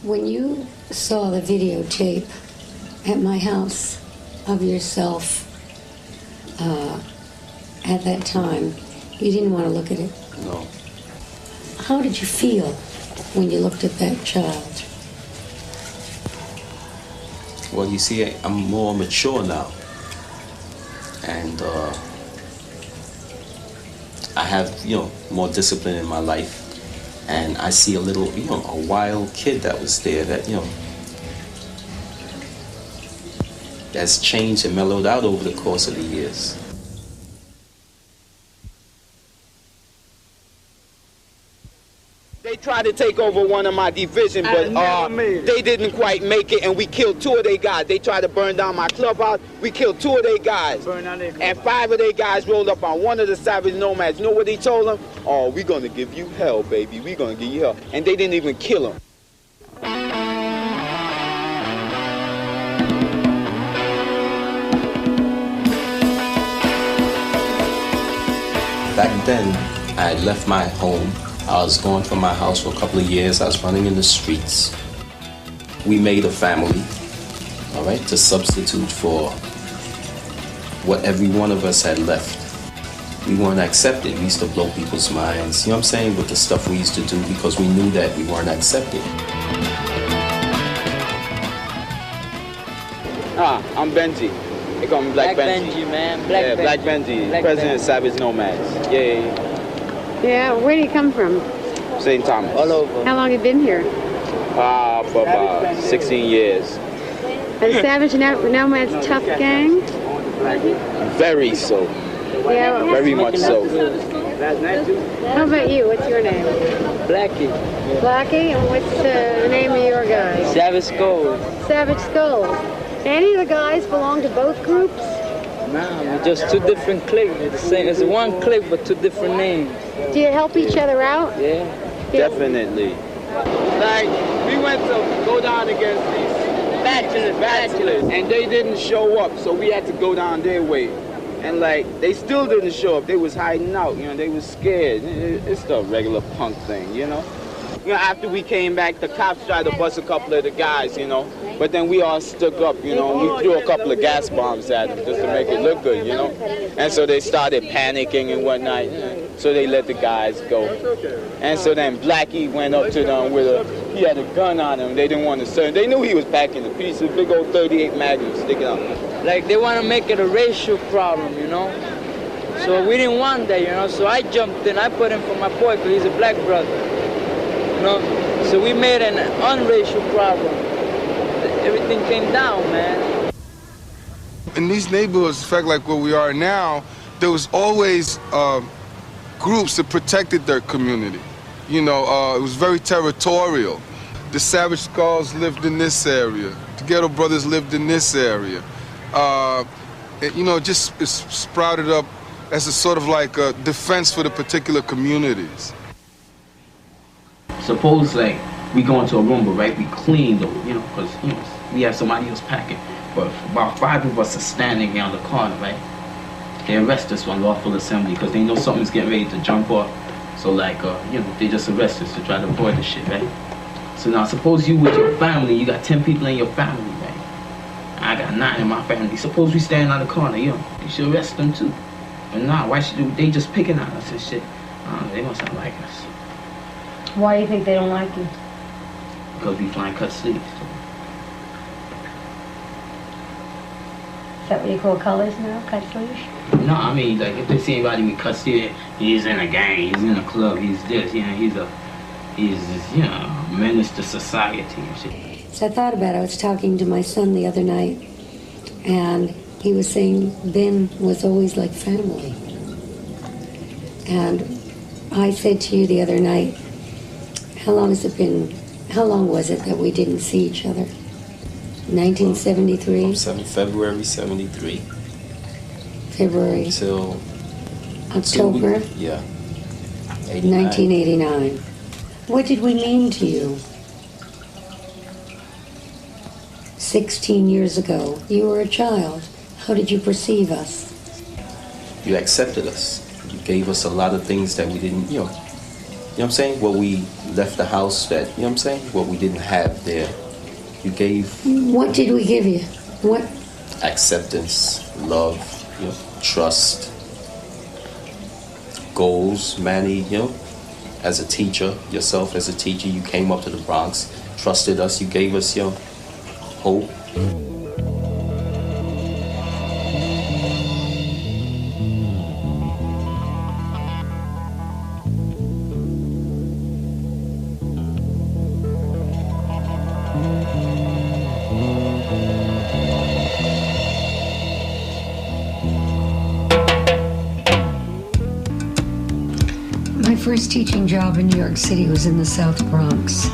When you saw the videotape at my house of yourself at that time, you didn't want to look at it? No. How did you feel when you looked at that child? Well, you see, I'm more mature now. And I have, more discipline in my life. And I see a little, a wild kid that was there that, that's changed and mellowed out over the course of the years. They tried to take over one of my division, but they didn't quite make it, and we killed 2 of their guys. They tried to burn down my clubhouse. We killed 2 of their guys. And 5 of their guys rolled up on one of the savage nomads. You know what they told them? Oh, we're going to give you hell, baby. We're going to give you hell. And they didn't even kill him. Back then, I had left my home. I was gone from my house for a couple of years. I was running in the streets. We made a family, all right, to substitute for what every one of us had left. We weren't accepted. We used to blow people's minds, you know what I'm saying, with the stuff we used to do because we knew that we weren't accepted. I'm Benji. They call me Black Benji, man. Black Benji, president of Savage Nomads. Yeah. Yeah, where do you come from? St. Thomas. All over. How long have you been here? For about 16 years. Are the Savage Nomads a tough gang? Very so. Yeah. Very much so. How about you? What's your name? Blackie. Blackie? And what's the name of your guy? Savage Skull. Savage Skulls. Any of the guys belong to both groups? Nah, we're just 2 different cliques. It's the same. It's 1 clique, but 2 different names. Do you help each other out? Yeah. Definitely. Like, we went to go down against these bachelors, and they didn't show up, so we had to go down their way. And like, they still didn't show up. They was hiding out, they was scared. It's the regular punk thing, after we came back, the cops tried to bust a couple of the guys, but then we all stuck up, we threw a couple of gas bombs at them just to make it look good, and so they started panicking and whatnot, so they let the guys go. And so then Blackie went up to them he had a gun on him. They didn't want to serve. They knew he was packing the piece, a big old 38 Magnum sticking out. Like, they want to make it a racial problem, So we didn't want that, So I jumped in. I put in for my boy because he's a black brother. So we made an unracial problem. Everything came down, man. In these neighborhoods, in fact, like where we are now, there was always groups that protected their community. It was very territorial. The Savage Skulls lived in this area. The Ghetto Brothers lived in this area. Just sprouted up as a sort of like a defense for the particular communities. Suppose like we go into a room, but right, we clean though, because we have somebody else packing. But about 5 of us are standing around the corner, right? They arrest us on lawful assembly because they know something's getting ready to jump off. So like, they just arrest us to try to avoid the shit, right? So now suppose you with your family, you got 10 people in your family, right? I got 9 in my family. Suppose we stand on the corner, you should arrest them too. But nah, why should they just picking on us and shit? They must not like us. Why do you think they don't like you? Because we Flyin Cut Sleeves. Is that what you call colors now, cut sleeves? No, I mean, like, if they see anybody with cut sleeves, he's in a gang, he's in a club, he's this, he's a menace to society and shit. So I thought about it. I was talking to my son the other night, and he was saying Ben was always like family. And I said to you the other night, how long was it that we didn't see each other? 1973? February 73. February. Until October? Yeah. 1989. What did we mean to you? 16 years ago, you were a child. How did you perceive us? You accepted us. You gave us a lot of things that we didn't, what I'm saying, what we left the house that, you know what I'm saying, what we didn't have there. You gave. What did we give you? What? Acceptance, love, you know, trust, goals, Manny, you know, as a teacher, yourself as a teacher, you came up to the Bronx, trusted us, you gave us your hope. My first teaching job in New York City was in the South Bronx.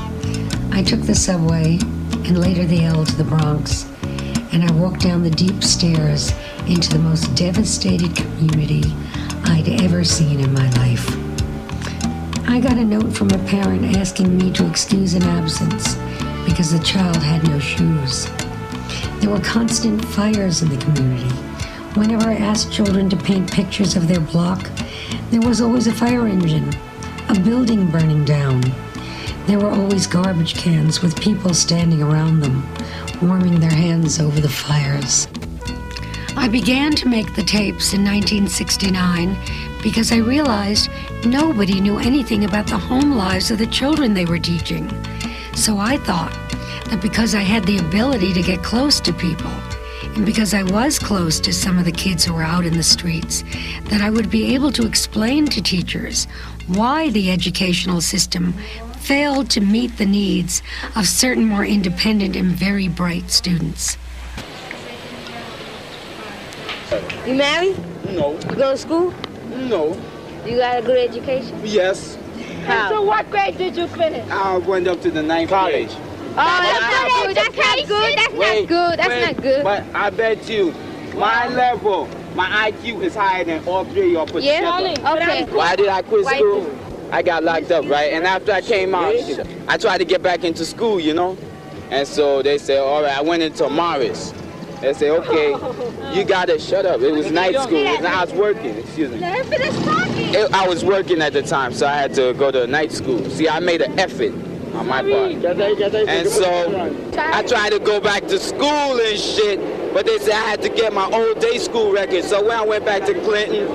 I took the subway and later the L to the Bronx, and I walked down the deep stairs into the most devastated community I'd ever seen in my life. I got a note from a parent asking me to excuse an absence because the child had no shoes. There were constant fires in the community. Whenever I asked children to paint pictures of their block, there was always a fire engine, a building burning down. There were always garbage cans with people standing around them, warming their hands over the fires. I began to make the tapes in 1969 because I realized nobody knew anything about the home lives of the children they were teaching. So I thought that because I had the ability to get close to people, and because I was close to some of the kids who were out in the streets, that I would be able to explain to teachers why the educational system failed to meet the needs of certain more independent and very bright students. You married? No. You go to school? No. You got a good education? Yes. How? So what grade did you finish? I went up to the 9th grade. Oh, that's not good. That's not good. That's not good. That's not good. But I bet you, my level, my IQ is higher than all three of y'all put together. Okay. Why did I quit school? I got locked up, right? And after I came out, I tried to get back into school, you know? And so they said, all right, I went into Morris. They said, okay, you gotta shut up. It was night school. I was working, excuse me. I was working at the time, so I had to go to night school. See, I made an effort on my part. And so I tried to go back to school and shit, but they said I had to get my old day school record. So when I went back to Clinton,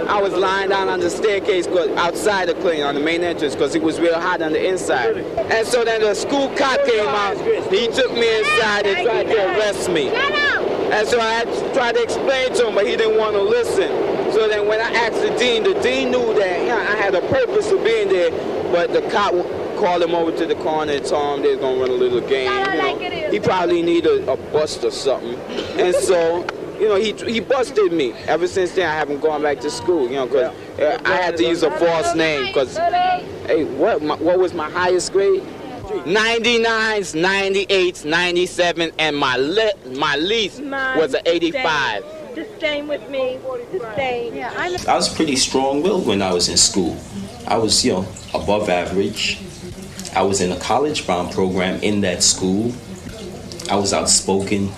I was lying down on the staircase outside of Clinton on the main entrance because it was real hot on the inside. And so then the school cop came out. He took me inside and tried to arrest me. And so I had to try to explain to him, but he didn't want to listen. So then when I asked the dean knew that I had a purpose of being there, but the cop called him over to the corner and told him they was going to run a little game. You know? He probably needed a bust or something. And so, you know, he busted me. Ever since then, I haven't gone back to school, you know, because I had to use a false name. Because, hey, what was my highest grade? 99s, 98s, 97, and my least was an 85. The same with me. The same. Yeah, I was pretty strong-willed when I was in school. I was, you know, above average. I was in a college-bound program in that school. I was outspoken.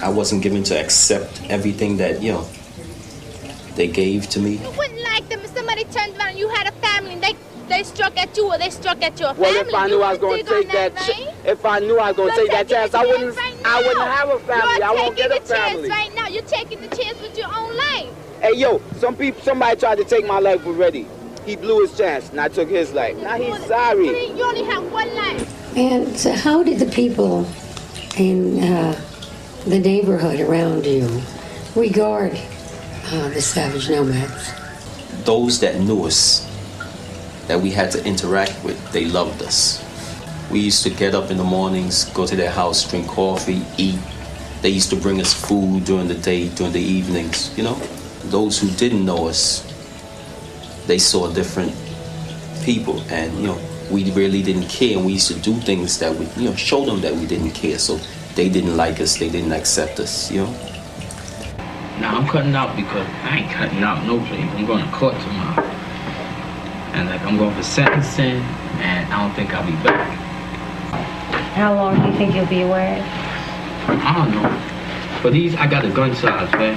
I wasn't given to accept everything that, you know, they gave to me. You wouldn't like them if somebody turned around and you had a family and they struck at you or they struck at your family. Well, if I knew I was going to take that chance, I wouldn't have a family. I won't get a family. Right now, you're taking the chance with your own life. Hey, yo, somebody tried to take my life already. He blew his chance, and I took his life. Now he's sorry. You only have one life. And so how did the people in the neighborhood around you regard the Savage Nomads? Those that knew us, that we had to interact with, they loved us. We used to get up in the mornings, go to their house, drink coffee, eat. They used to bring us food during the day, during the evenings, you know. Those who didn't know us, they saw different people, and, you know, we really didn't care, and we used to do things that would, you know, show them that we didn't care, so they didn't like us, they didn't accept us, you know. Now I'm cutting out because I ain't cutting out no place. I'm going to court tomorrow. And like I'm going for sentencing, and I don't think I'll be back. How long do you think you'll be away? I don't know. But I got a gun size, man.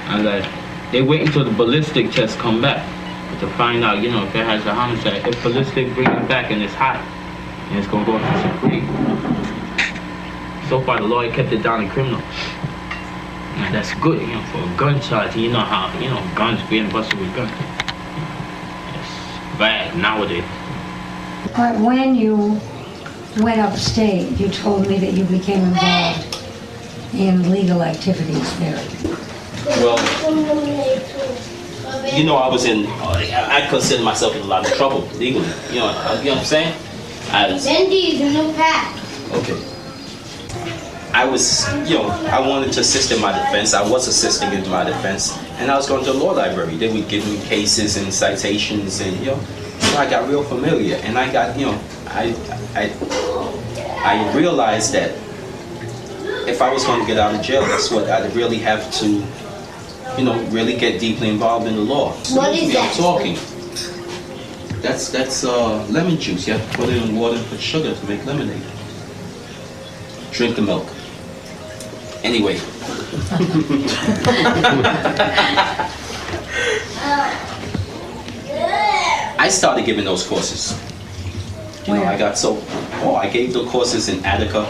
And like, they wait until the ballistic test come back. to find out, you know, if it has a homicide. If police bring it back and it's hot, and it's gonna go up to Supreme. So far, the lawyer kept it down in criminal. And that's good, you know, for a gun charge. You know how, you know, guns being busted with guns. It's bad nowadays. But when you went upstate, you told me that you became involved in legal activities there. Well, you know, I was in, I consider myself in a lot of trouble legally. You know what I'm saying? Benji's a new pack. Okay. I was, you know, I wanted to assist in my defense. I was assisting in my defense. And I was going to the law library. They would give me cases and citations and, you know, so I got real familiar. And I got, you know, I realized that if I was going to get out of jail, that's what I'd really have to, you know, really get deeply involved in the law. What is that? I'm talking. That's lemon juice. You have to put it in water and put sugar to make lemonade. Drink the milk. Anyway. I started giving those courses. You know, I gave the courses in Attica,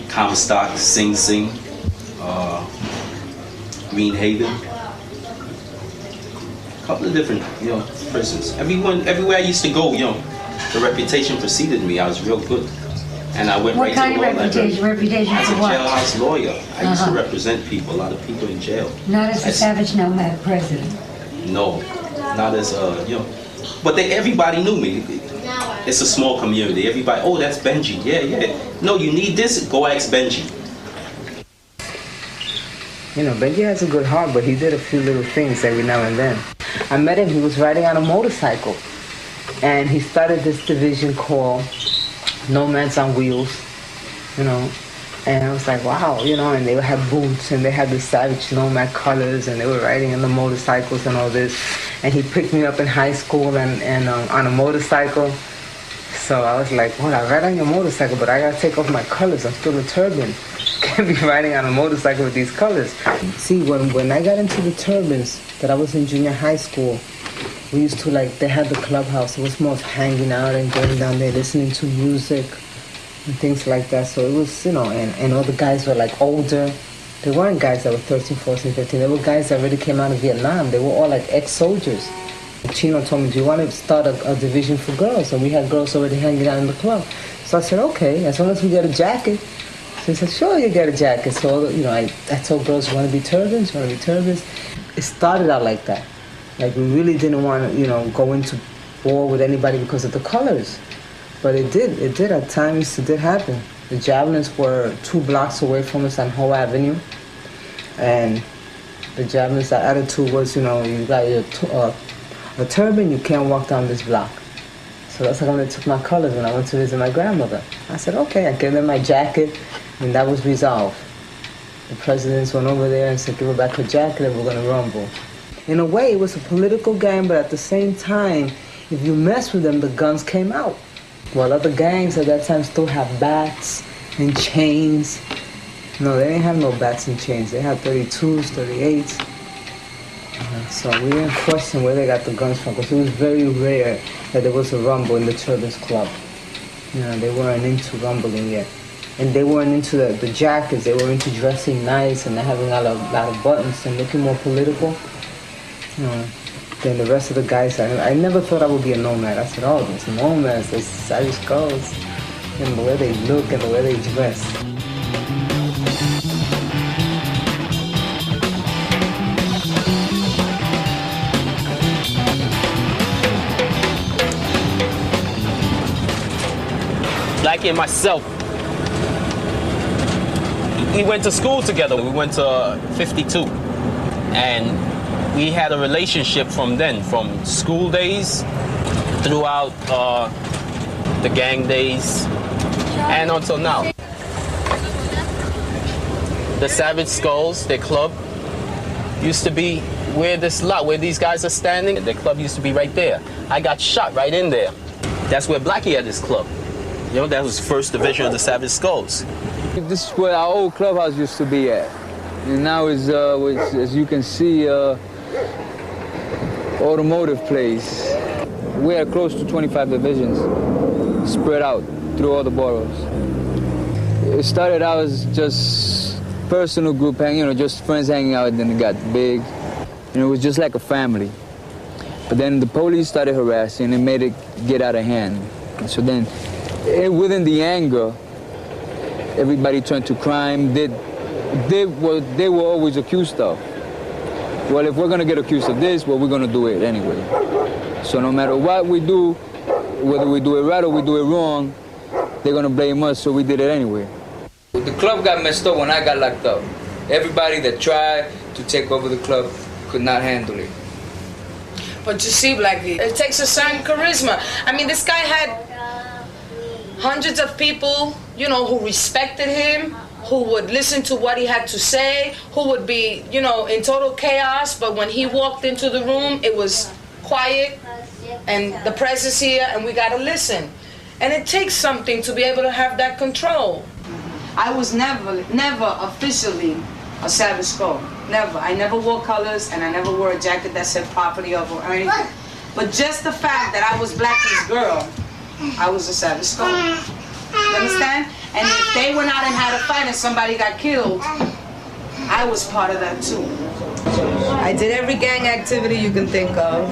Comstock, Sing Sing, Green Haven, a couple of different, you know, prisons. Everywhere I used to go, you know, the reputation preceded me. I was real good, and I went right to the law library. What kind of reputation As a for what? jailhouse lawyer, I used to represent people, a lot of people in jail. Not as the Savage Nomad president. No, not as you know, but everybody knew me. It's a small community. Everybody, oh, that's Benji. Yeah. No, you need this. Go ask Benji. You know, Benji has a good heart, but he did a few little things every now and then. I met him, he was riding on a motorcycle. And he started this division called Nomads on Wheels, you know. And I was like, wow, you know, and they had boots and they had the Savage Nomad colors and they were riding on the motorcycles and all this. And he picked me up in high school and on a motorcycle. So I was like, well, I ride on your motorcycle, but I gotta take off my colors. I'm still a turban. Can't be riding on a motorcycle with these colors. See, when I got into the turbans, that I was in junior high school, we used to, like, they had the clubhouse. It was more of hanging out and going down there listening to music and things like that. So it was, you know, and all the guys were, like, older. They weren't guys that were 13, 14, 15. They were guys that already came out of Vietnam. They were all, like, ex-soldiers. Chino told me, do you want to start a division for girls? And we had girls already hanging out in the club. So I said, okay, as long as we get a jacket. So he said, sure, you get a jacket. So, you know, I told girls, you want to be turbans? It started out like that. Like, we really didn't want to, you know, go into war with anybody because of the colors. But it did at times, it did happen. The Javelins were 2 blocks away from us on Hoe Avenue. And the Javelins' attitude was, you know, you got a turban, you can't walk down this block. So that's how I took my colors when I went to visit my grandmother. I said, okay, I gave them my jacket, and that was resolved. The presidents went over there and said, give her back her jacket and we're gonna rumble. In a way, it was a political game, but at the same time, if you mess with them, the guns came out. While other gangs at that time still have bats and chains. No, they didn't have no bats and chains. They had 32s, 38s. So we didn't question where they got the guns from, because it was very rare that there was a rumble in the Turbans Club. You know, they weren't into rumbling yet. And they weren't into the jackets. They were into dressing nice and having a lot of buttons and looking more political. You know, than the rest of the guys. I never thought I would be a nomad. I said, oh, these nomads, those Irish girls, and the way they look and the way they dress. Blackie and myself, we went to school together. We went to 52. And we had a relationship from then, from school days throughout the gang days and until now. The Savage Skulls, their club, used to be where this lot, where these guys are standing. Their club used to be right there. I got shot right in there. That's where Blackie had his club. You know, that was first division of the Savage Skulls. This is where our old clubhouse used to be at. And now is, as you can see, automotive place. We had close to 25 divisions spread out through all the boroughs. It started out as just personal group hanging, just friends hanging out, and then it got big. And it was just like a family. But then the police started harassing and made it get out of hand. And so then, within the anger, everybody turned to crime. They were always accused of. Well, if we're gonna get accused of this, well, we're gonna do it anyway. So no matter what we do, whether we do it right or we do it wrong, they're gonna blame us, so we did it anyway. The club got messed up when I got locked up. Everybody that tried to take over the club could not handle it. But you see, Blackie, it takes a certain charisma. I mean, this guy had hundreds of people, who respected him, who would listen to what he had to say, who would be, in total chaos, but when he walked into the room, it was quiet, and the press is here, and we gotta listen. And it takes something to be able to have that control. I was never officially a Savage Skull. Never. I never wore colors, and I never wore a jacket that said property of or anything. But just the fact that I was Blackie's girl, I was a Savage Skull. You understand? And if they went out and had a fight and somebody got killed, I was part of that too. I did every gang activity you can think of.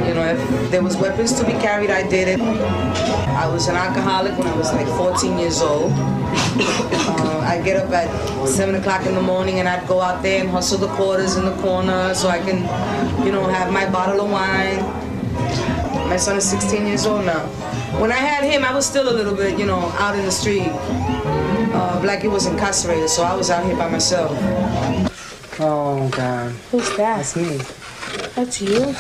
If there was weapons to be carried, I did it. I was an alcoholic when I was like 14 years old. I'd get up at 7 o'clock in the morning and I'd go out there and hustle the quarters in the corner so I can, have my bottle of wine. My son is 16 years old now. When I had him, I was still a little bit, out in the street. Blackie was incarcerated, so I was out here by myself. Oh, God. Who's that? That's me. That's you?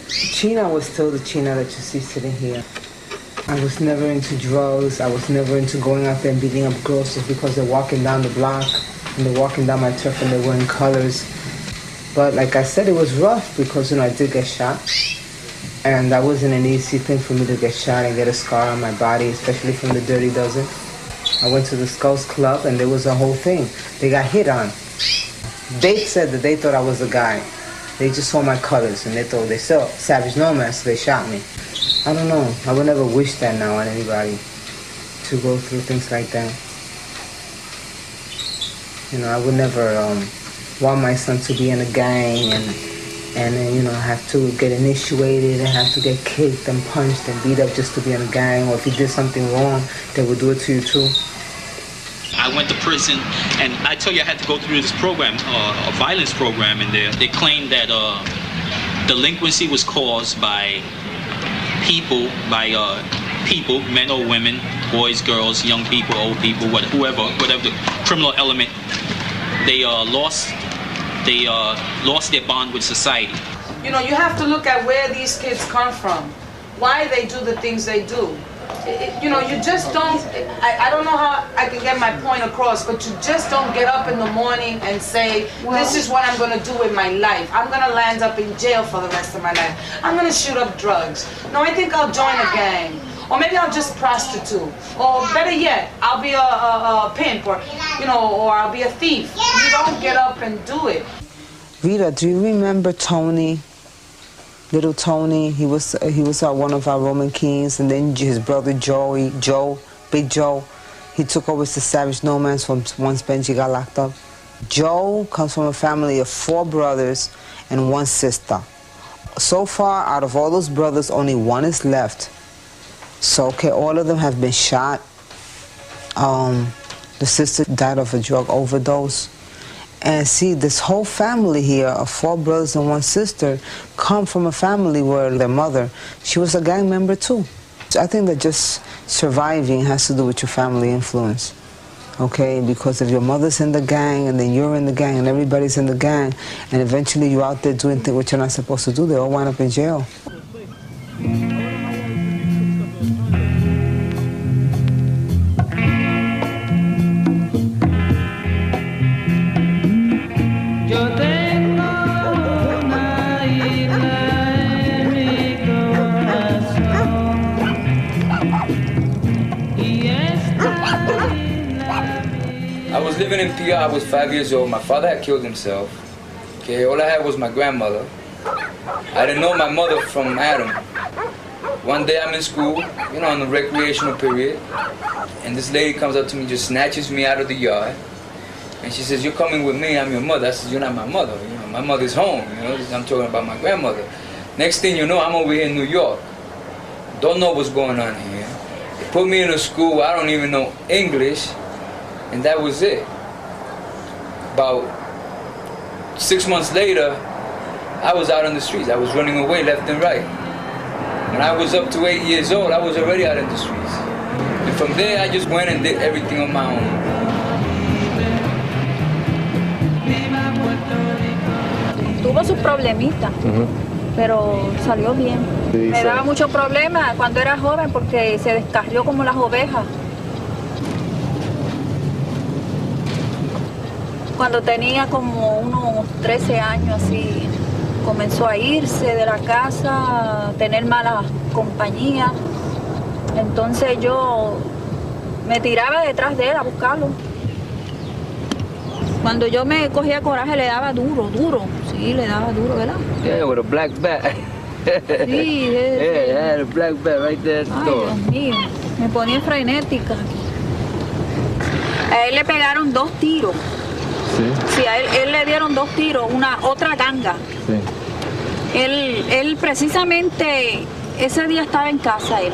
China was still the China that you see sitting here. I was never into drugs. I was never into going out there and beating up girls just because they're walking down the block and they're walking down my turf and they're wearing colors. But like I said, it was rough because, I did get shot. And that wasn't an easy thing for me to get shot and get a scar on my body, especially from the Dirty Dozen. I went to the Skulls Club and there was a whole thing. They got hit on. They said that they thought I was a guy. They just saw my colors and they thought they saw Savage Nomad, so they shot me. I don't know. I would never wish that now on anybody, to go through things like that. I would never want my son to be in a gang and have to get initiated and have to get kicked and punched and beat up just to be in a gang, or if he did something wrong, they would do it to you too. I went to prison, and I tell you, I had to go through this program, a violence program in there. They claimed that delinquency was caused by people, men or women, boys, girls, young people, old people, whatever the criminal element. They lost their bond with society. You have to look at where these kids come from, why they do the things they do. You just don't, I don't know how I can get my point across, but you just don't get up in the morning and say, this is what I'm going to do with my life. I'm going to land up in jail for the rest of my life. I'm going to shoot up drugs. No, I think I'll join a gang. Or maybe I'll just prostitute. Or better yet, I'll be a pimp, or I'll be a thief. You don't get up and do it. Rita, do you remember Tony? Little Tony, he was one of our Roman kings, and then his brother Big Joe, he took over the Savage Nomads from once Benji got locked up. Joe comes from a family of 4 brothers and 1 sister. So far, out of all those brothers, only 1 is left. So, okay, all of them have been shot. The sister died of a drug overdose. And see, this whole family here of 4 brothers and 1 sister come from a family where their mother, she was a gang member too. So I think that just surviving has to do with your family influence, okay? Because if your mother's in the gang and then you're in the gang and everybody's in the gang and eventually you're out there doing things what you're not supposed to do, they all wind up in jail. I was living in PR. I was 5 years old. My father had killed himself. Okay, all I had was my grandmother. I didn't know my mother from Adam. One day I'm in school, you know, on the recreational period, and this lady comes up to me, just snatches me out of the yard, and she says, "You're coming with me, I'm your mother." I said, "You're not my mother, you know, my mother's home, you know, I'm talking about my grandmother." Next thing you know, I'm over here in New York. Don't know what's going on here. They put me in a school, I don't even know English, and that was it. About 6 months later, I was out on the streets. I was running away left and right. When I was up to 8 years old, I was already out in the streets. And from there, I just went and did everything on my own. Tuvo sus problemitas, pero salió bien. Sí, me daba mucho problema cuando era joven porque se descarrió como las ovejas. Cuando tenía como unos 13 años así, comenzó a irse de la casa, a tener mala compañía. Entonces yo me tiraba detrás de él a buscarlo. Cuando yo me cogía coraje le daba duro. Sí, le daba duro, ¿verdad? Yeah, with a black bat. Sí, yeah, I had a black bat right there at the door. Dios mío, me ponía frenética. A él le pegaron 2 tiros. Sí, a él le dieron 2 tiros, otra ganga. Sí. Él precisamente ese día estaba en casa él.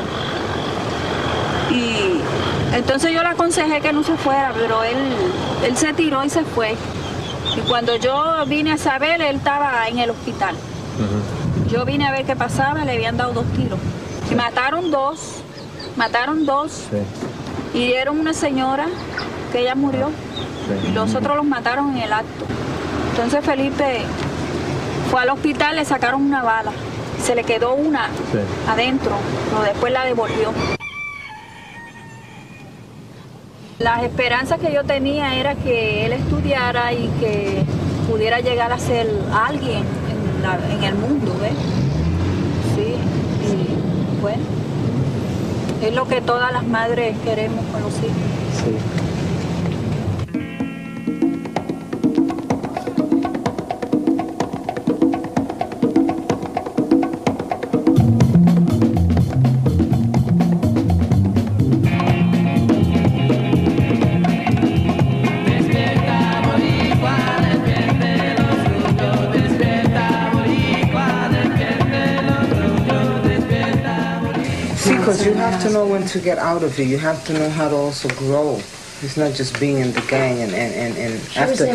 Y entonces yo le aconsejé que no se fuera, pero él se tiró y se fue. Y cuando yo vine a saber, él estaba en el hospital. Yo vine a ver qué pasaba, le habían dado 2 tiros. Y mataron dos. Sí. Hirieron una señora que ella murió. Sí. Y los otros los mataron en el acto. Entonces Felipe fue al hospital, le sacaron una bala. Se le quedó una adentro, pero después la devolvió. Las esperanzas que yo tenía era que él estudiara y que pudiera llegar a ser alguien en el mundo, ¿ves? Sí, y bueno, es lo que todas las madres queremos con los hijos. Sí. Because you have to know when to get out of it. You have to know how to also grow. It's not just being in the gang and after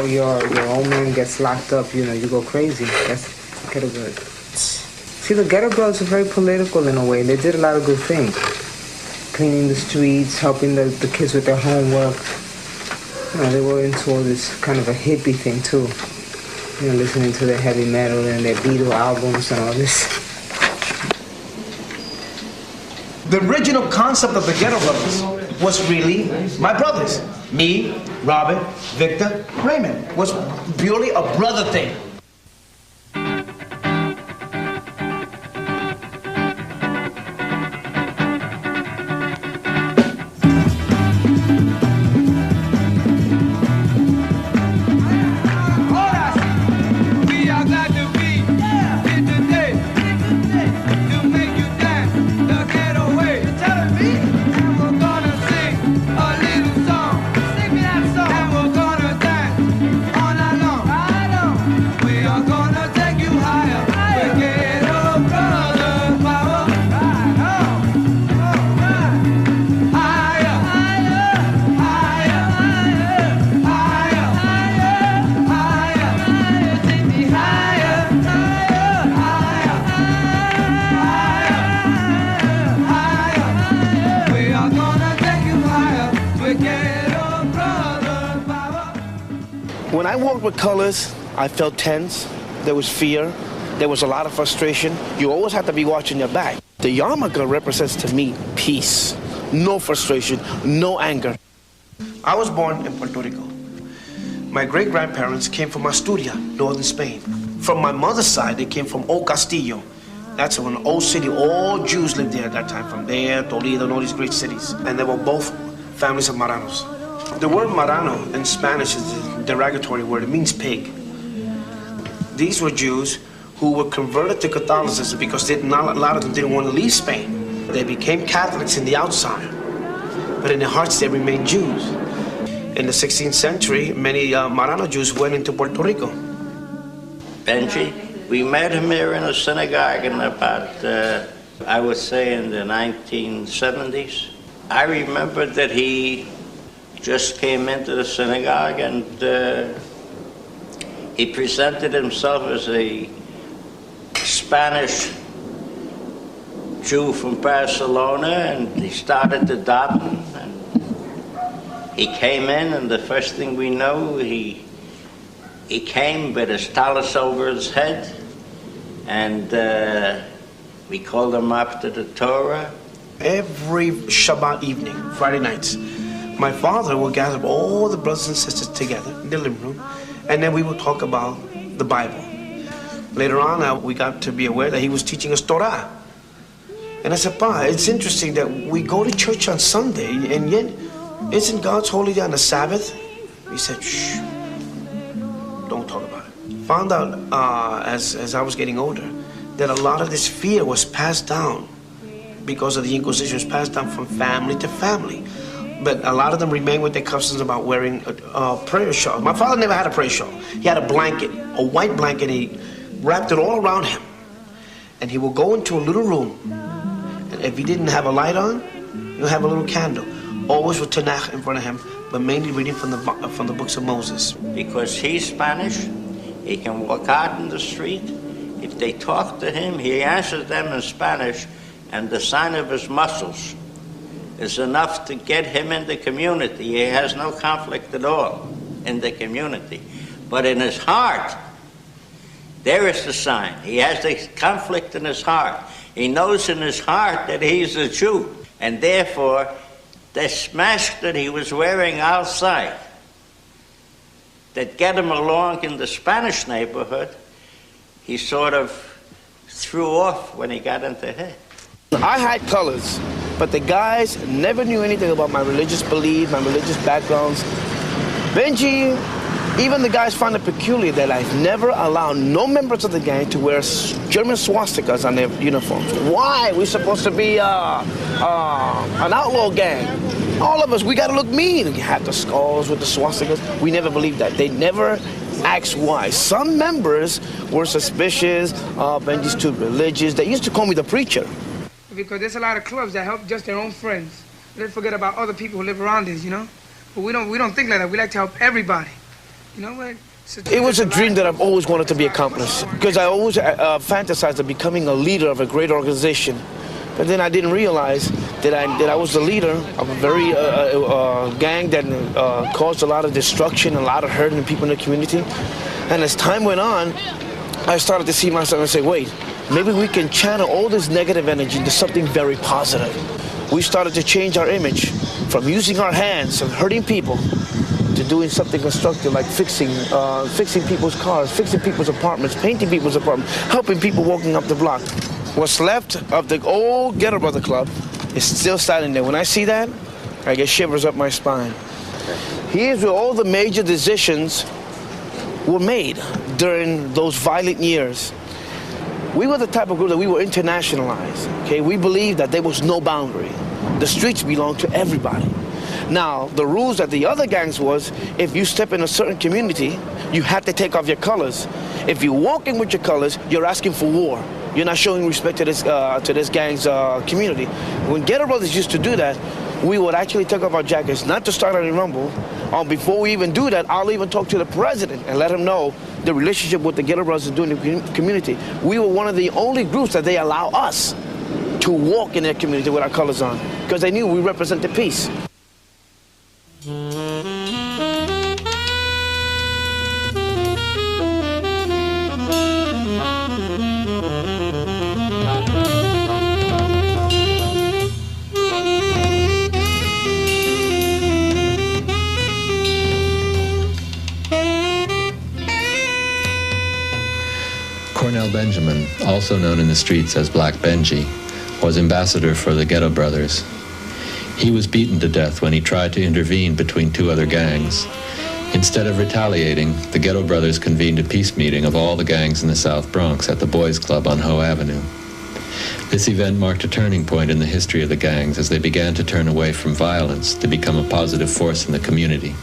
your old man gets locked up, you know, you go crazy. That's ghetto girls. See, the ghetto girls are very political in a way. They did a lot of good things. Cleaning the streets, helping the kids with their homework. You know, they were into all this kind of a hippie thing too. You know, listening to their heavy metal and their Beatle albums and all this. The original concept of the Ghetto Brothers was really my brothers. Me, Robert, Victor, Raymond. Was purely a brother thing. When I walked with colors, I felt tense. There was fear. There was a lot of frustration. You always have to be watching your back. The yarmulke represents to me peace, no frustration, no anger. I was born in Puerto Rico. My great-grandparents came from Asturias, northern Spain. From my mother's side, they came from Old Castillo. That's an old city. All Jews lived there at that time, from there, Toledo, and all these great cities. And they were both families of Maranos. The word Marano in Spanish is a derogatory word. It means pig. these were Jews who were converted to Catholicism because a lot of them didn't want to leave Spain. They became Catholics in the outside, but in their hearts they remained Jews. In the 16th century, many Marano Jews went into Puerto Rico. Benji, we met him here in a synagogue in about, I would say in the 1970s. I remember that he just came into the synagogue and he presented himself as a Spanish Jew from Barcelona, and he started to daven, and he came in, and the first thing we know, he came with his tallis over his head, and we called him after the Torah. Every Shabbat evening, Friday nights, my father would gather all the brothers and sisters together in the living room, and then we would talk about the Bible. Later on, we got to be aware that he was teaching us Torah. And I said, Pa, it's interesting that we go to church on Sunday, and yet, isn't God's holy day on the Sabbath? He said, shh, don't talk about it. Found out, as I was getting older, that a lot of this fear was passed down because of the Inquisition, was passed down from family to family. But a lot of them remain with their customs about wearing prayer shawls. My father never had a prayer shawl. He had a blanket, a white blanket, and he wrapped it all around him. And he would go into a little room, and if he didn't have a light on, he'll have a little candle, always with Tanakh in front of him, but mainly reading from the books of Moses. Because he's Spanish, he can walk out in the street. If they talk to him, he answers them in Spanish, and the sign of his muscles is enough to get him in the community. He has no conflict at all in the community. But in his heart, there is the sign. He has the conflict in his heart. He knows in his heart that he's a Jew. And therefore, this mask that he was wearing outside that get him along in the Spanish neighborhood, he sort of threw off when he got into here. I had colors, but the guys never knew anything about my religious belief, my religious backgrounds. Benji, even the guys found it peculiar that I've never allowed no members of the gang to wear German swastikas on their uniforms. Why? We're supposed to be an outlaw gang. All of us, we gotta look mean. You have the skulls with the swastikas. We never believed that. They never asked why. Some members were suspicious. Benji's too religious. They used to call me the preacher. Because there's a lot of clubs that help just their own friends. They forget about other people who live around us, you know? But we don't think like that. We like to help everybody. You know what? It was a dream that I've always wanted to be accomplished, because I always fantasized of becoming a leader of a great organization. But then I didn't realize that I was the leader of a very gang that caused a lot of destruction, a lot of hurt in people in the community. And as time went on, I started to see myself and say, wait, maybe we can channel all this negative energy into something very positive. We started to change our image from using our hands and hurting people to doing something constructive, like fixing people's cars, fixing people's apartments, painting people's apartments, helping people walking up the block. What's left of the old Ghetto Brother Club is still standing there. When I see that, I get shivers up my spine. Here's where all the major decisions were made during those violent years. We were the type of group that we were internationalized, okay? We believed that there was no boundary. The streets belonged to everybody. Now, the rules that the other gangs was, if you step in a certain community, you had to take off your colors. If you're walking with your colors, you're asking for war. You're not showing respect to this gang's community. When Ghetto Brothers used to do that, we would actually take off our jackets, not to start any rumble. Before we even do that, I'll even talk to the president and let him know the relationship with the Ghetto Brothers doing in the community. We were one of the only groups that they allow us to walk in their community with our colors on, because they knew we represented peace. Benjamin, also known in the streets as Black Benji, was ambassador for the Ghetto Brothers. He was beaten to death when he tried to intervene between two other gangs. Instead of retaliating, the Ghetto Brothers convened a peace meeting of all the gangs in the South Bronx at the Boys Club on Hoe Avenue. This event marked a turning point in the history of the gangs as they began to turn away from violence to become a positive force in the community.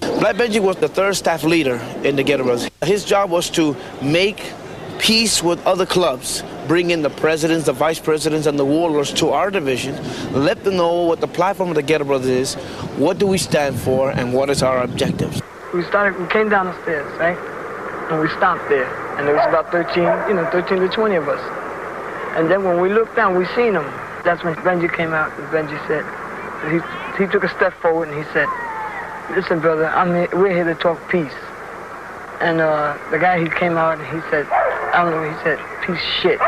Black Benji was the third staff leader in the Ghetto Brothers. His job was to make peace with other clubs, bring in the presidents, the vice presidents, and the warlords to our division, let them know what the platform of the Ghetto Brothers is, what do we stand for, and what is our objectives. We came down the stairs, right? And we stopped there. And there was about 13 to 20 of us. And then when we looked down, we seen him. That's when Benji came out, and Benji said, he took a step forward and he said, listen, brother, we're here to talk peace. And the guy, he came out and he said, I don't know, he said, piece of shit.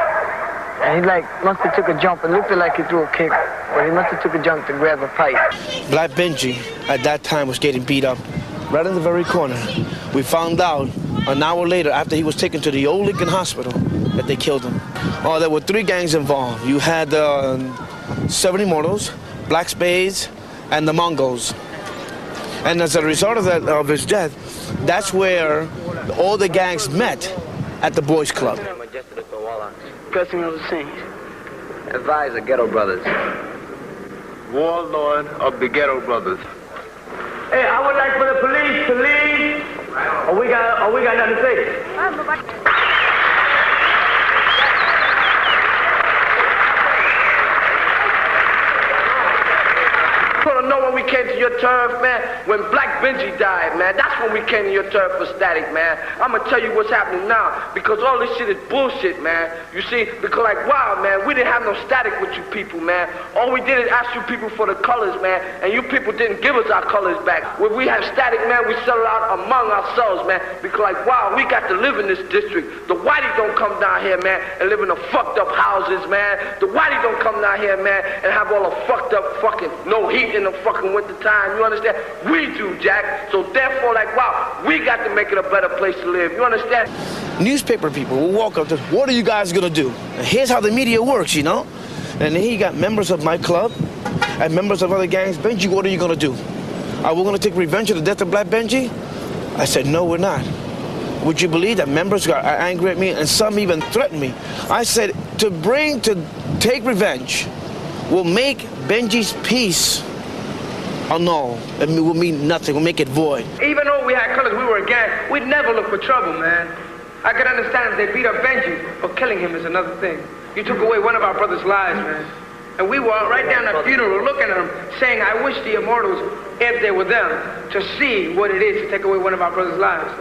And he must have took a jump. It looked like he threw a kick, but he must have took a jump to grab a pipe. Black Benji, at that time, was getting beat up right in the very corner. We found out an hour later, after he was taken to the old Lincoln Hospital, that they killed him. Oh, there were 3 gangs involved. You had 7 Immortals, Black Spades, and the Mongols. And as a result of his death, that's where all the gangs met at the Boys Club. Pressing of the scene. Advise the Ghetto Brothers. Warlord of the Ghetto Brothers. Hey, I would like for the police to leave, or we got nothing to say. Know when we came to your turf, man, when Black Benji died, man, that's when we came to your turf for Static, man. I'm gonna tell you what's happening now, because all this shit is bullshit, man. You see, because wow, man, we didn't have no Static with you people, man. All we did is ask you people for the colors, man, and you people didn't give us our colors back. When we have Static, man, we settle out among ourselves, man, because wow, we got to live in this district. The whitey don't come down here, man, and live in the fucked up houses, man. The whitey don't come down here, man, and have all the fucked up fucking no heat in the fucking winter time, you understand? We do, Jack. So therefore, wow, we got to make it a better place to live, you understand? Newspaper people will walk up to, what are you guys gonna do? And here's how the media works, you know? And then he got members of my club and members of other gangs. Benji, what are you gonna do? Are we gonna take revenge for the death of Black Benji? I said, no, we're not. Would you believe that members got angry at me and some even threatened me? I said, to take revenge will make Benji's peace annul. It will mean nothing. We'll make it void. Even though we had colors, we were a gang, we'd never look for trouble, man. I could understand if they beat up Benji, but killing him is another thing. You took away one of our brother's lives, man. And we were right down at the funeral looking at him, saying, I wish the Immortals, if they were them, to see what it is to take away one of our brother's lives.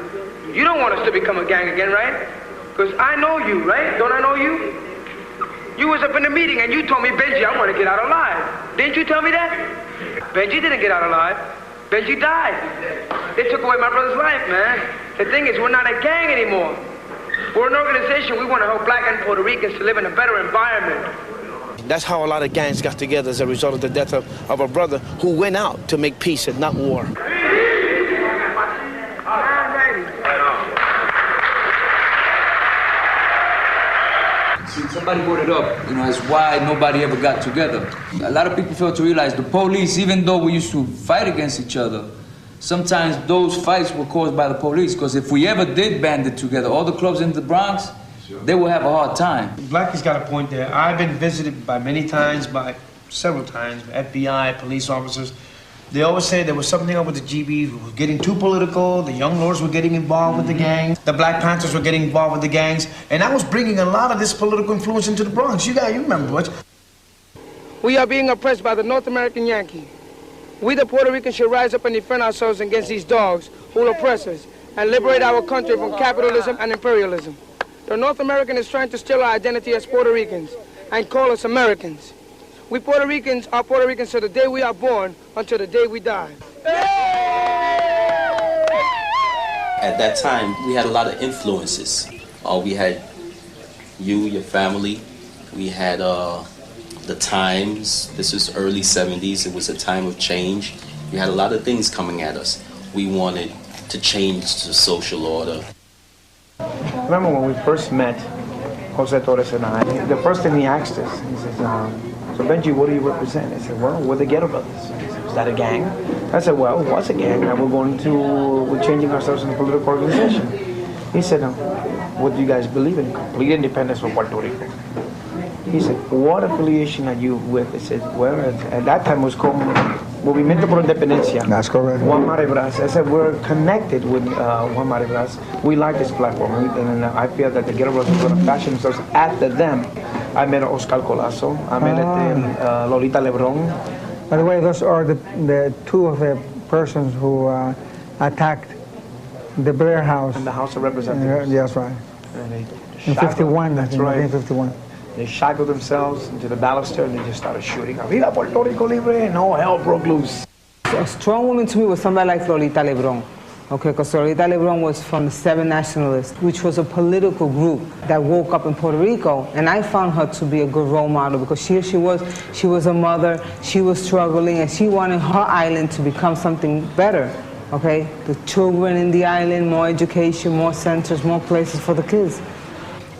You don't want us to become a gang again, right? Because I know you, right? Don't I know you? You was up in the meeting and you told me, Benji, I want to get out alive. Didn't you tell me that? Benji didn't get out alive. Benji died. They took away my brother's life, man. The thing is, we're not a gang anymore. We're an organization. We want to help Black and Puerto Ricans to live in a better environment. That's how a lot of gangs got together as a result of the death of a brother who went out to make peace and not war. Somebody brought it up, as why nobody ever got together. A lot of people fail to realize the police, even though we used to fight against each other, sometimes those fights were caused by the police, because if we ever did band it together, all the clubs in the Bronx, they will have a hard time. Blackie's got a point there. I've been visited by several times, FBI, police officers. They always say there was something up with the GBs, who was getting too political, the young lords were getting involved with the gangs, the Black Panthers were getting involved with the gangs, and that was bringing a lot of this political influence into the Bronx. You remember what? We are being oppressed by the North American Yankee. We the Puerto Ricans should rise up and defend ourselves against these dogs who will oppress us and liberate our country from capitalism and imperialism. The North American is trying to steal our identity as Puerto Ricans and call us Americans. We Puerto Ricans are Puerto Ricans to the day we are born until the day we die. At that time, we had a lot of influences. We had you, your family. We had the times. This was early 70s. It was a time of change. We had a lot of things coming at us. We wanted to change the social order. I remember when we first met, Jose Torres and I, the first thing he asked us, he says, so Benji, what do you represent? I said, well, we're the Ghetto Brothers. that a gang? I said, well, it was a gang, and we're changing ourselves in a political organization. He said, what do you guys believe in? Complete independence from Puerto Rico. He said, what affiliation are you with? I said, well, at that time it was called Movimiento por Independencia. That's correct. Juan Maribras. I said, we're connected with Juan Maribras. We like this platform, and I feel that the Ghetto Brothers are going to fashion themselves after them. I met Oscar Colazo. I met Lolita Lebron. By the way, those are the two of the persons who attacked the Blair House. And the House of Representatives. That's right. In 51, that's right. 1951. They shackled themselves into the baluster and they just started shooting. Viva Puerto Rico Libre, and all hell broke loose. A strong woman to me was somebody like Lolita Lebron. Okay, because Lolita Lebron was from the Seven Nationalists, which was a political group that woke up in Puerto Rico, and I found her to be a good role model because she was a mother, she was struggling, and she wanted her island to become something better. Okay, the children in the island, more education, more centers, more places for the kids.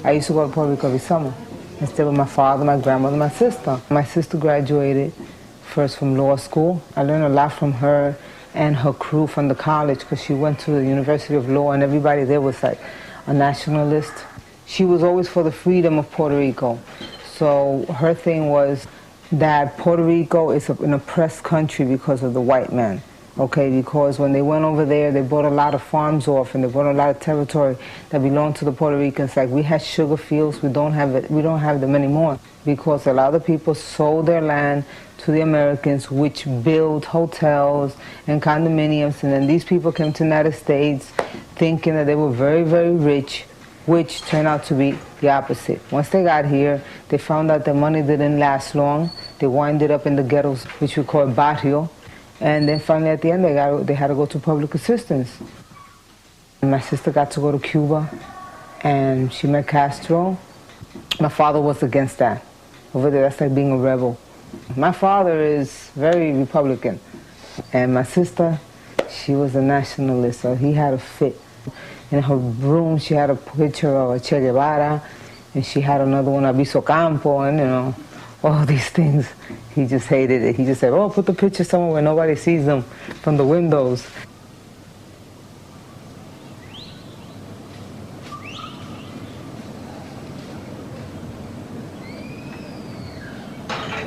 I used to go to Puerto Rico every summer and stay with my father, my grandmother, my sister. My sister graduated first from law school. I learned a lot from her and her crew from the college because she went to the University of Law and everybody there was like a nationalist. She was always for the freedom of Puerto Rico. So her thing was that Puerto Rico is an oppressed country because of the white man. Okay, because when they went over there, they bought a lot of farms off and they bought a lot of territory that belonged to the Puerto Ricans. Like we had sugar fields, we don't have them anymore because a lot of the people sold their land to the Americans, which built hotels and condominiums, and then these people came to the United States thinking that they were very, very rich, which turned out to be the opposite. Once they got here, they found out the money didn't last long. They winded up in the ghettos, which we call barrio. And then finally at the end, they had to go to public assistance. And my sister got to go to Cuba, and she met Castro. My father was against that. Over there, that's like being a rebel. My father is very Republican. And my sister, she was a nationalist, so he had a fit. In her room, she had a picture of Che Guevara, and she had another one, Aviso Campo, and you know, all these things. He just hated it. He just said, oh, put the picture somewhere where nobody sees them from the windows.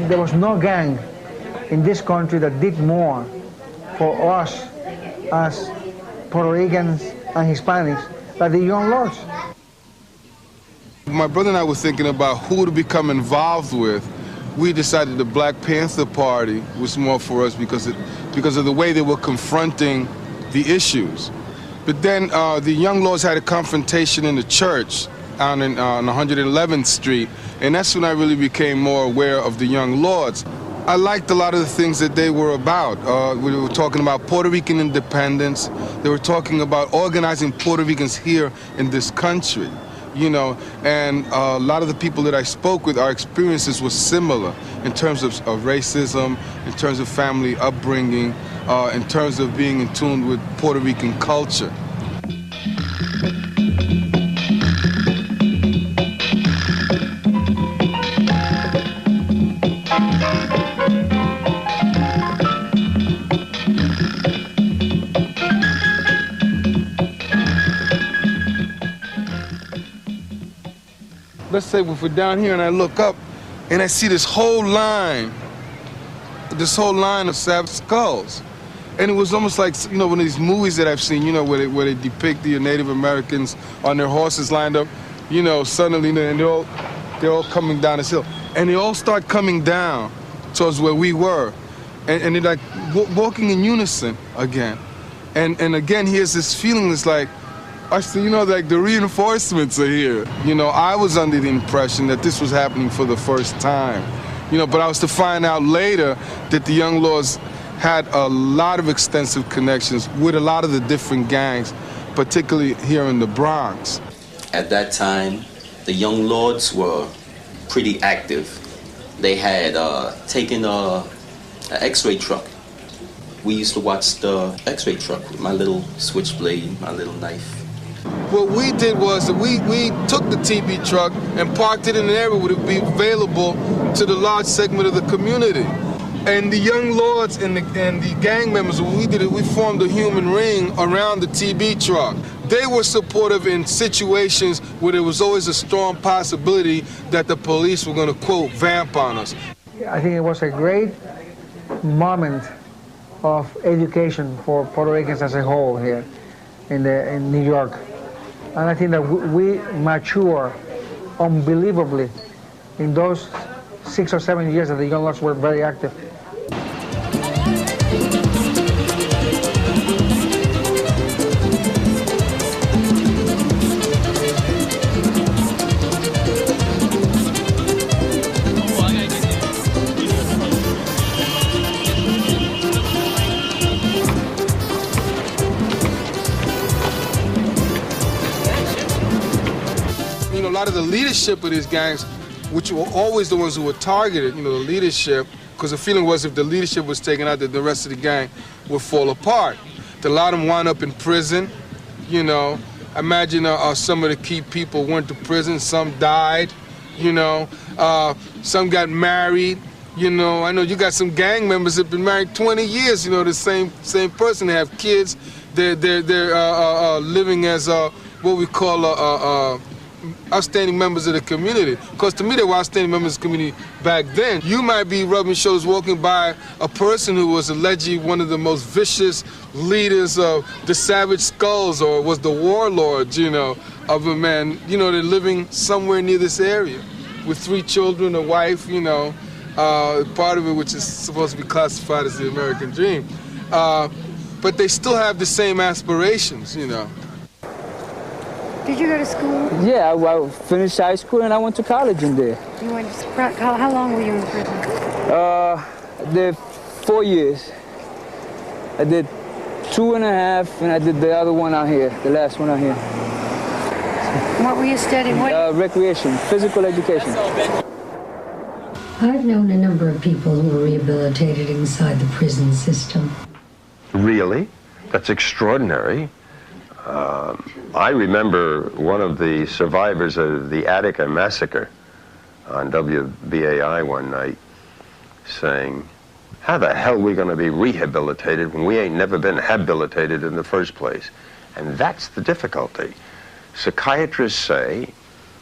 There was no gang in this country that did more for us as Puerto Ricans and Hispanics than the Young Lords. My brother and I were thinking about who to become involved with. We decided the Black Panther Party was more for us because of the way they were confronting the issues. But then the Young Lords had a confrontation in the church on 111th Street, and that's when I really became more aware of the Young Lords. I liked a lot of the things that they were about. We were talking about Puerto Rican independence. They were talking about organizing Puerto Ricans here in this country. You know, and a lot of the people that I spoke with, our experiences were similar in terms of racism, in terms of family upbringing, in terms of being in tune with Puerto Rican culture. Let's say if we're down here and I look up and I see this whole line of savage skulls. And it was almost like, you know, one of these movies that I've seen, you know, where they depict the Native Americans on their horses lined up, you know, suddenly, and they're all coming down this hill. And they all start coming down towards where we were. And they're like walking in unison again. And again, here's this feeling that's like, you know, like the reinforcements are here. You know, I was under the impression that this was happening for the first time. You know, but I was to find out later that the Young Lords had a lot of extensive connections with a lot of the different gangs, particularly here in the Bronx. At that time, the Young Lords were pretty active. They had taken an X-ray truck. We used to watch the X-ray truck with my little switchblade, my little knife. What we did was that we took the TB truck and parked it in an area where it would be available to the large segment of the community. And the young lords and the gang members, when we did it, we formed a human ring around the TB truck. They were supportive in situations where there was always a strong possibility that the police were going to, quote, vamp on us. I think it was a great moment of education for Puerto Ricans as a whole here in New York. And I think that we mature unbelievably in those 6 or 7 years that the young lords were very active. A lot of the leadership of these gangs, which were always the ones who were targeted, the leadership, because the feeling was if the leadership was taken out, that the rest of the gang would fall apart. A lot of them wound up in prison, Imagine some of the key people went to prison, some died, some got married, I know you got some gang members that have been married 20 years, the same person, they have kids, they're living as what we call outstanding members of the community. Because to me, they were outstanding members of the community back then. You might be rubbing shoulders walking by a person who was allegedly one of the most vicious leaders of the Savage Skulls, or was the warlord, of a man, they're living somewhere near this area with 3 children, a wife, part of it which is supposed to be classified as the American dream. But they still have the same aspirations, Did you go to school? Yeah, I finished high school and I went to college in there. You went to, how long were you in prison? I did 4 years. I did 2.5, and I did the other one out here, the last one out here. What were you studying? Recreation, physical education. I've known a number of people who were rehabilitated inside the prison system. Really? That's extraordinary. I remember one of the survivors of the Attica massacre on WBAI one night saying, how the hell are we going to be rehabilitated when we ain't never been habilitated in the first place? And that's the difficulty. Psychiatrists say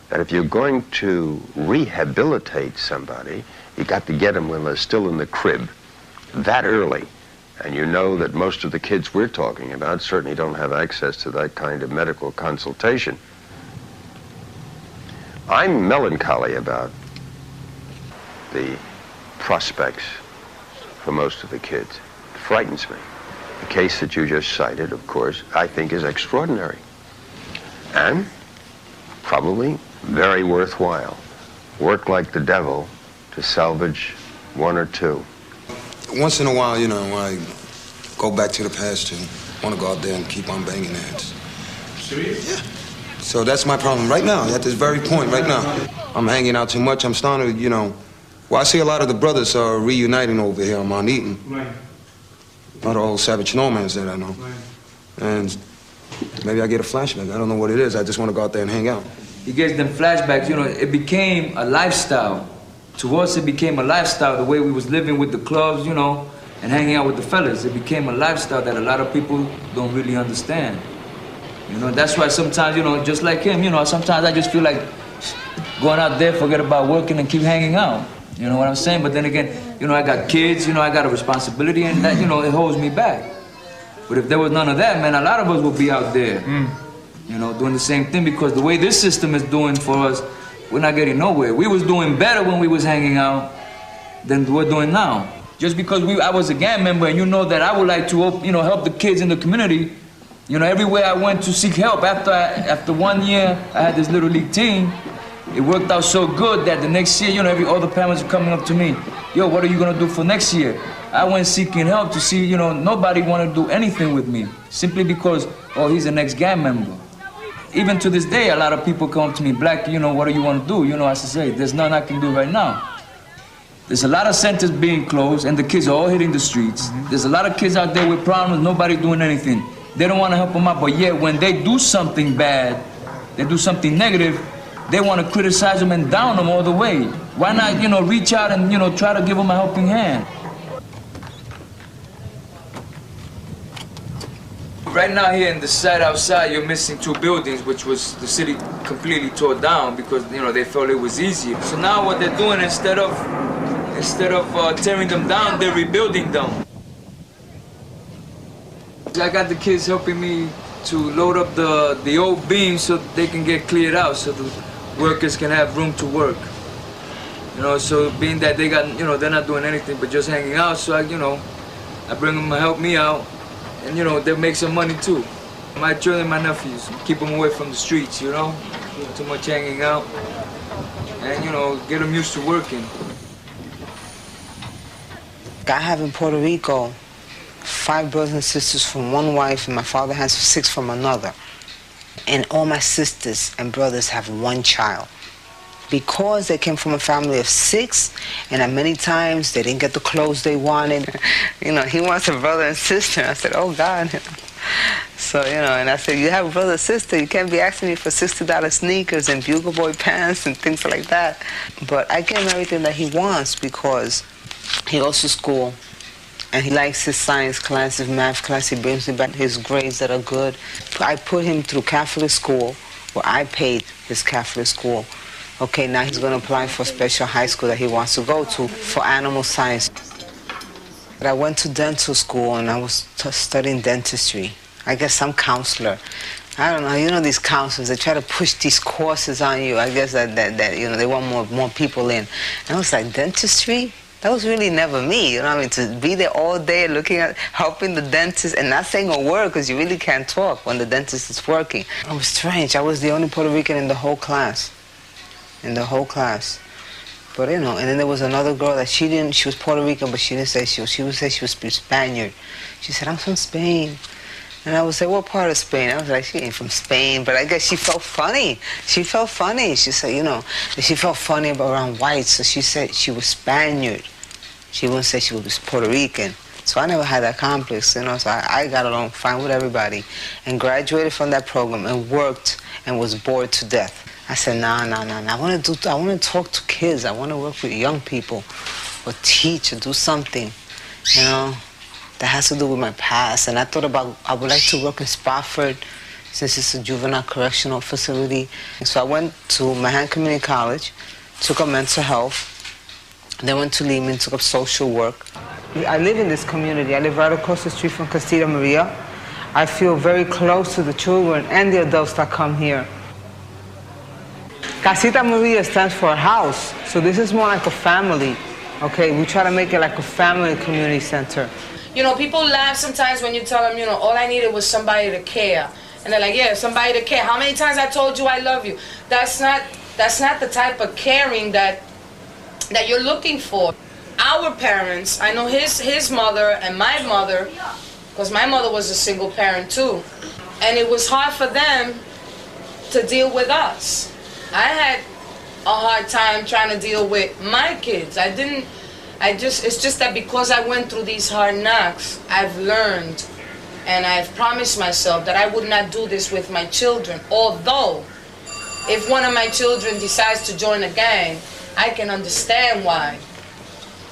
that if you're going to rehabilitate somebody, you got to get them when they're still in the crib that early. And you know that most of the kids we're talking about certainly don't have access to that kind of medical consultation. I'm melancholy about the prospects for most of the kids. It frightens me. The case that you just cited, of course, I think is extraordinary. And probably very worthwhile. Work like the devil to salvage 1 or 2. Once in a while, I go back to the past and want to go out there and keep on banging heads. Serious? Yeah. So that's my problem right now, at this very point right now. I'm hanging out too much. I'm starting to, I see a lot of the brothers are reuniting over here on Mount Eaton. Right. A lot of old Savage Snowmans that I know. Right. And maybe I get a flashback. I don't know what it is. I just want to go out there and hang out. He gets them flashbacks. It became a lifestyle. To us, it became a lifestyle, the way we was living with the clubs, and hanging out with the fellas. It became a lifestyle that a lot of people don't really understand. That's why sometimes, just like him, sometimes I just feel like going out there, forget about working and keep hanging out. You know what I'm saying? But then again, I got kids, I got a responsibility, and that, it holds me back. But if there was none of that, man, a lot of us would be out there, doing the same thing, because the way this system is doing for us, we're not getting nowhere. We was doing better when we was hanging out than we're doing now. Just because I was a gang member, and that I would like to, help the kids in the community. Everywhere I went to seek help, after 1 year, I had this little league team. It worked out so good that the next year, all the parents were coming up to me. Yo, what are you gonna do for next year? I went seeking help to see, nobody wanted to do anything with me. Simply because, oh, he's an ex-gang member. Even to this day, a lot of people come to me, Black, what do you want to do? I say, there's nothing I can do right now. There's a lot of centers being closed, and the kids are all hitting the streets. There's a lot of kids out there with problems, nobody doing anything. They don't want to help them out, but yet when they do something bad, they do something negative, they want to criticize them and down them all the way. Why not, reach out and, try to give them a helping hand? Right now here in the site outside, you're missing 2 buildings, which was the city completely tore down because, you know, they felt it was easier. So now what they're doing, instead of tearing them down, they're rebuilding them. I got the kids helping me to load up the old beams so they can get cleared out, so the workers can have room to work. You know, so being that they got, you know, they're not doing anything but just hanging out, so I bring them to help me out. And, you know, they make some money too. My children, my nephews, keep them away from the streets, you know? Too much hanging out. And, you know, get them used to working. I have in Puerto Rico 5 brothers and sisters from one wife, and my father has 6 from another. And all my sisters and brothers have 1 child. Because they came from a family of 6, and many times they didn't get the clothes they wanted. You know, he wants a brother and sister. I said, oh God. So, you know, and I said, you have a brother and sister, you can't be asking me for $60 sneakers and Bugle Boy pants and things like that. But I give him everything that he wants because he goes to school and he likes his science class, his math class. He brings me back his grades that are good. I put him through Catholic school where I paid his Catholic school. Okay, now he's going to apply for a special high school that he wants to go to for animal science. But I went to dental school and I was studying dentistry. I guess some counselor. I don't know, you know these counselors, they try to push these courses on you. I guess that you know, they want more people in. And I was like, dentistry? That was really never me, you know what I mean? To be there all day looking at, helping the dentist and not saying a word because you really can't talk when the dentist is working. It was strange. I was the only Puerto Rican in the whole class. But you know, and then there was another girl that she was Puerto Rican, but she didn't say she would say she was Spaniard. She said, I'm from Spain. And I would say, what part of Spain? I was like, she ain't from Spain, but I guess she felt funny. She felt funny. She said, you know, she felt funny around whites, so she said she was Spaniard. She wouldn't say she was Puerto Rican. So I never had that complex, you know, so I got along fine with everybody and graduated from that program and worked and was bored to death. I said, nah. I want to talk to kids. I want to work with young people or teach or do something, you know, that has to do with my past. And I thought about, I would like to work in Spofford since it's a juvenile correctional facility. So I went to ℌ𝔞𝔫𝔦𝣣 Community College, took up mental health, then went to Lehman, took up social work. I live in this community. I live right across the street from Casita Maria. I feel very close to the children and the adults that come here. Casita Maria stands for a house, so this is more like a family, okay? We try to make it like a family community center. You know, people laugh sometimes when you tell them, you know, all I needed was somebody to care. And they're like, yeah, somebody to care. How many times I told you I love you? That's not the type of caring that you're looking for. Our parents, I know his mother and my mother, because my mother was a single parent too, and it was hard for them to deal with us. I had a hard time trying to deal with my kids. It's just that because I went through these hard knocks, I've learned and I've promised myself that I would not do this with my children. Although, if one of my children decides to join a gang, I can understand why.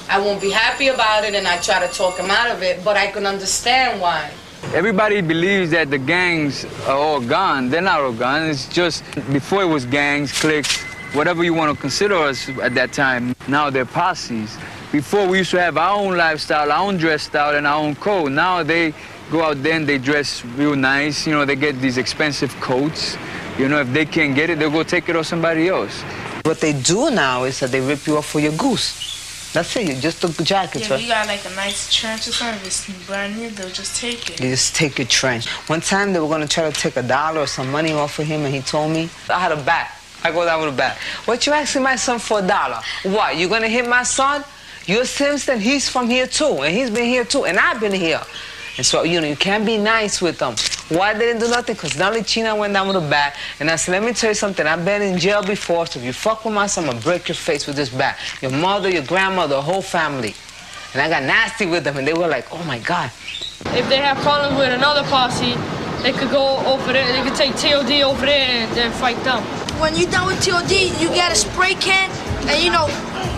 I won't be happy about it and I try to talk him out of it, but I can understand why. Everybody believes that the gangs are all gone. They're not all gone. It's just before it was gangs, cliques, whatever you want to consider us at that time. Now they're posses. Before we used to have our own lifestyle, our own dress style, and our own code. Now they go out there and they dress real nice. You know, they get these expensive coats. You know, if they can't get it, they'll go take it off somebody else. What they do now is that they rip you off for your goose. That's it, you just took the jackets, right? If you got like a nice trench or something, if it's brand new, they'll just take it. You just take your trench. One time they were gonna try to take $1 or some money off of him and he told me, I had a bat. I go down with a bat. What you asking my son for $1? What, you gonna hit my son? You're Simpson, he's from here too, and he's been here too, and I've been here. And so, you know, you can't be nice with them. Why they didn't do nothing? Because now China went down with a bat, and I said, let me tell you something, I've been in jail before, so if you fuck with my son, I'm gonna break your face with this bat. Your mother, your grandmother, the whole family. And I got nasty with them, and they were like, oh my God. If they have problems with another posse, they could go over there, they could take TOD over there and then fight them. When you're done with TOD, you get a spray can, and you know,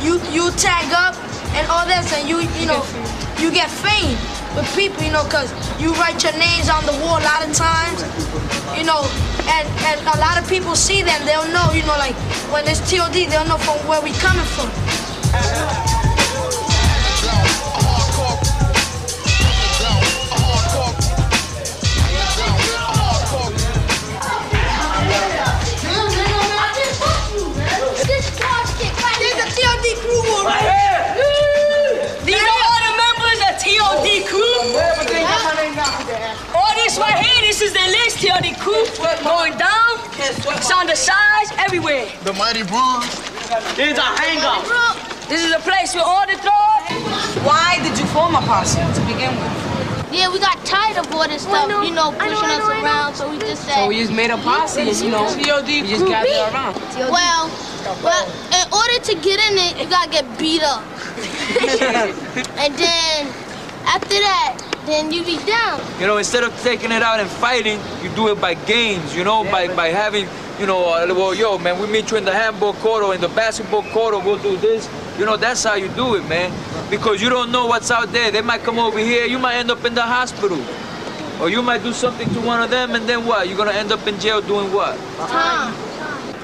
you tag up and all that, and you know, you get fame. with people, you know, because you write your names on the wall a lot of times, you know, and a lot of people see them, they'll know, you know, like when there's TOD, they'll know from where we coming from. Right here, this is the list here, the crew going down, it's on the sides, everywhere. The mighty Bronx. This is a hangout. This is a place where all the throw. Why did you form a posse to begin with? Yeah, we got tired of all this stuff, you know, pushing us around, so we just said... So we just made a posse, you know, we just gathered around. Well, in order to get in it, you gotta get beat up. And then, after that, then you be down. You know, instead of taking it out and fighting, you do it by games, you know, by having, you know, well, yo, man, we meet you in the handball court or in the basketball court or we'll do this. You know, that's how you do it, man. Because you don't know what's out there. They might come over here, you might end up in the hospital. Or you might do something to one of them and then what? You're gonna end up in jail doing what? Time.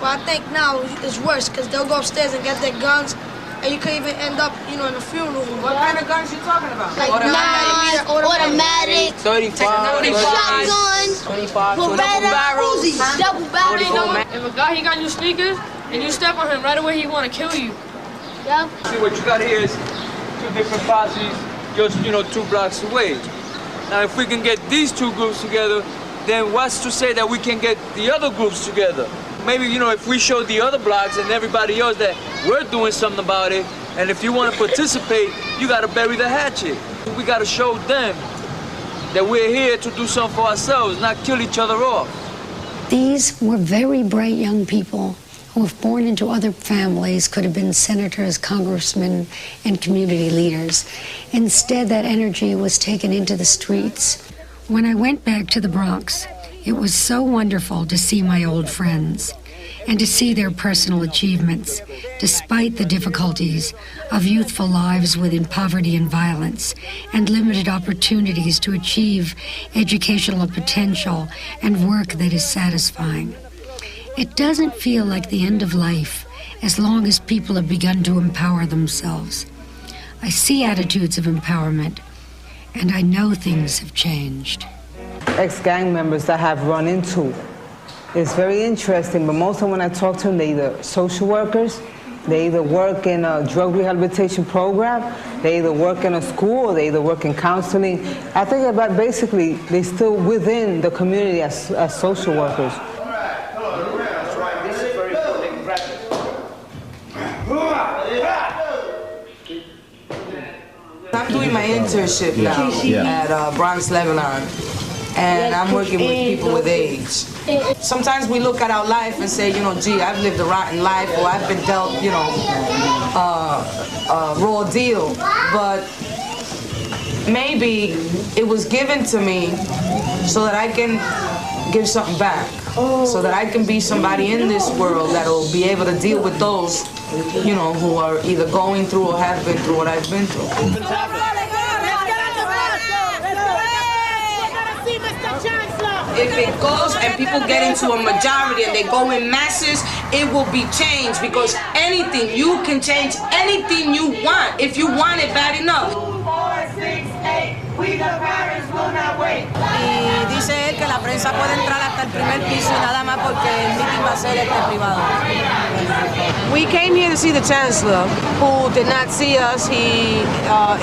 Well, I think now it's worse because they'll go upstairs and get their guns. And you could even end up, you know, in a funeral home. What kind of guns you talking about? Like automatic, 35, shotguns, 25, barrels, double barrels. If a guy, he got new sneakers, and you step on him right away, he want to kill you. Yep. See, what you got here is two different posses, just, you know, 2 blocks away. Now, if we can get these 2 groups together, then what's to say that we can get the other groups together? Maybe, you know, if we show the other blocks and everybody else that we're doing something about it, and if you want to participate, you got to bury the hatchet. We got to show them that we're here to do something for ourselves, not kill each other off. These were very bright young people who, if born into other families, could have been senators, congressmen, and community leaders. Instead, that energy was taken into the streets. When I went back to the Bronx, it was so wonderful to see my old friends and to see their personal achievements, despite the difficulties of youthful lives within poverty and violence and limited opportunities to achieve educational potential and work that is satisfying. It doesn't feel like the end of life as long as people have begun to empower themselves. I see attitudes of empowerment, and I know things have changed. Ex-gang members that I have run into. It's very interesting, but most of them when I talk to them, they either social workers, they either work in a drug rehabilitation program, they either work in a school, or they either work in counseling. I think about basically they're still within the community as social workers. I'm doing my internship now at Bronx, Lebanon. And I'm working with people with AIDS. Sometimes we look at our life and say, you know, gee, I've lived a rotten life, or I've been dealt, you know, a raw deal. But maybe it was given to me so that I can give something back, so that I can be somebody in this world that will be able to deal with those, you know, who are either going through or have been through what I've been through. If it goes and people get into a majority and they go in masses, it will be changed, because anything, you can change anything you want if you want it bad enough. 2, 4, 6, 8, we the parents will not wait. Y dice él que la prensa puede entrar hasta el primer piso y nada más porque el meeting va a ser privado. We came here to see the Chancellor, who did not see us. He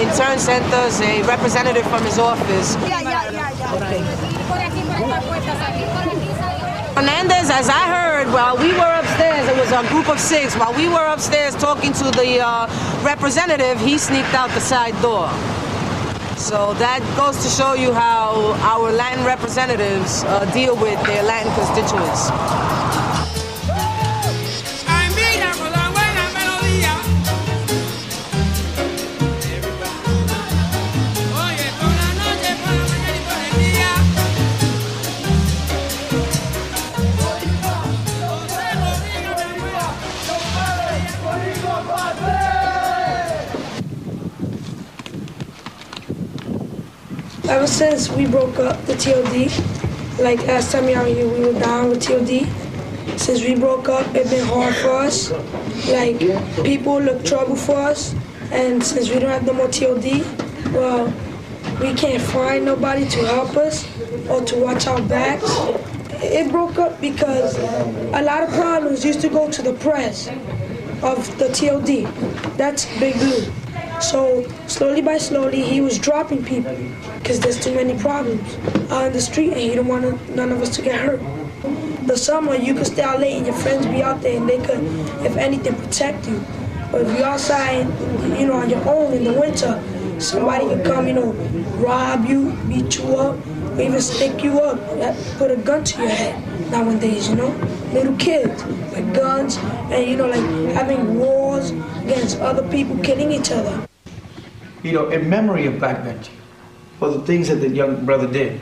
in turn sent us a representative from his office. Okay. Hernandez, as I heard, while we were upstairs, it was a group of 6. While we were upstairs talking to the representative, he sneaked out the side door. So that goes to show you how our Latin representatives deal with their Latin constituents. Ever since we broke up the TOD, like last time y'all here, we were down with TOD. Since we broke up, it's been hard for us. Like, people look trouble for us. And since we don't have no more TOD, well, we can't find nobody to help us or to watch our backs. It broke up because a lot of problems used to go to the press of the TOD. That's Big Blue. So slowly by slowly, he was dropping people because there's too many problems out in the street and he don't want none of us to get hurt. The summer, you could stay out late and your friends be out there and they could, if anything, protect you. But if you're outside, you know, on your own in the winter, somebody can come, you know, rob you, beat you up, or even stick you up, put a gun to your head nowadays, you know? Little kids with guns and, you know, like having wars against other people, killing each other. You know, in memory of Black Benji, for the things that the young brother did,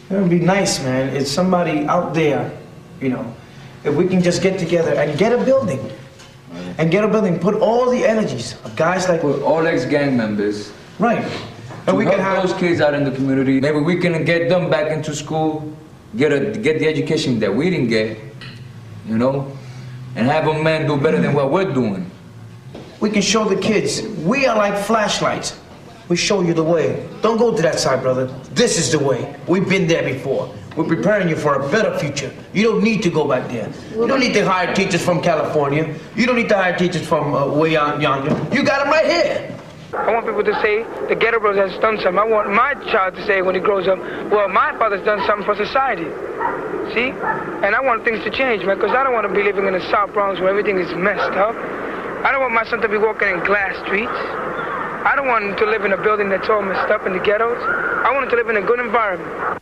it would be nice, man, if somebody out there, you know, if we can just get together and get a building, put all the energies of guys like... With all ex-gang members. Right. And we can have those kids out in the community. Maybe we can get them back into school, get the education that we didn't get, you know, and have them, man, do better than what we're doing. We can show the kids, we are like flashlights. We show you the way. Don't go to that side, brother. This is the way. We've been there before. We're preparing you for a better future. You don't need to go back there. You don't need to hire teachers from California. You don't need to hire teachers from way out yonder. You got them right here. I want people to say the Ghetto Bros has done something. I want my child to say when he grows up, well, my father's done something for society. See? And I want things to change, man, because I don't want to be living in the South Bronx where everything is messed up. I don't want my son to be walking in glass streets. I don't want him to live in a building that's all messed up in the ghettos. I want him to live in a good environment.